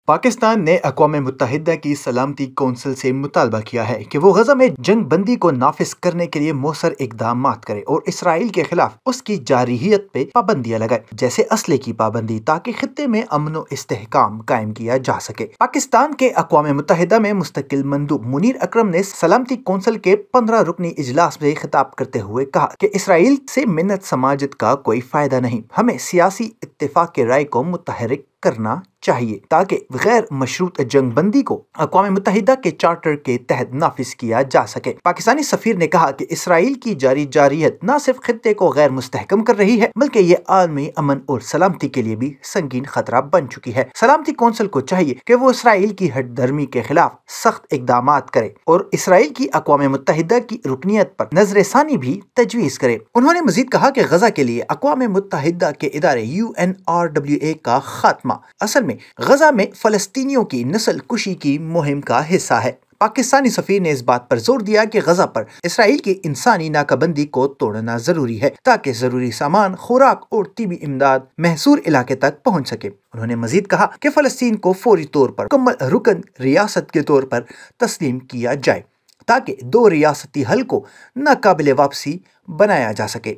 पाकिस्तान ने अक़वाम मुत्तहिदा की सलामती कौंसिल से मुतालबा किया है कि वो गजा में जंग बंदी को नाफिज करने के लिए मौसर इकदाम करे और इसराइल के खिलाफ उसकी जारहियत पे पाबंदियां लगाए, जैसे असले की पाबंदी, ताकि खित्ते में अमन व इस्तेहकाम कायम किया जा सके। पाकिस्तान के अक़वाम मुत्तहिदा में मुस्तकिल मंदूब मुनीर अकरम ने सलामती कौंसिल के 15 रुकनी इजलास में खिताब करते हुए कहा कि इसराइल से मिन्नत समाजत का कोई फायदा नहीं, हमें सियासी इत्तेफाक के राय को मुतहरिक करना चाहिए ताकि गैर मशरूत जंग बंदी को अक़वाम मुत्तहिदा के चार्टर के तहत नाफिज किया जा सके। पाकिस्तानी सफीर ने कहा कि इसराइल की जारहियत न सिर्फ खित्ते को गैर मुस्तहकम कर रही है, बल्कि ये आलमी अमन और सलामती के लिए भी संगीन खतरा बन चुकी है। सलामती कौंसिल को चाहिए कि वो इसराइल की हटधर्मी के खिलाफ सख्त इकदाम करे और इसराइल की अक़वाम मुत्तहिदा की रुकनीत पर नजरसानी भी तजवीज़ करे। उन्होंने मजीद कहा कि गजा के लिए अक़वाम मुत्तहिदा के इदारे UNRWA का खात्मा असल में गजा में फलस्तीनियों की नस्ल कुशी की मुहिम का हिस्सा है। पाकिस्तानी सफीर ने इस बात पर जोर दिया कि गजा पर इसराइल की इंसानी नाकाबंदी को तोड़ना जरूरी है ताकि जरूरी सामान, खुराक और तिबी इमदाद महसूर इलाके तक पहुंच सके। उन्होंने मजीद कहा कि फलस्तीन को फौरी तौर पर मुकम्मल रुकन रियासत के तौर पर तस्लीम किया जाए ताकि दो रियासती हल को नाकाबिले वापसी बनाया जा सके।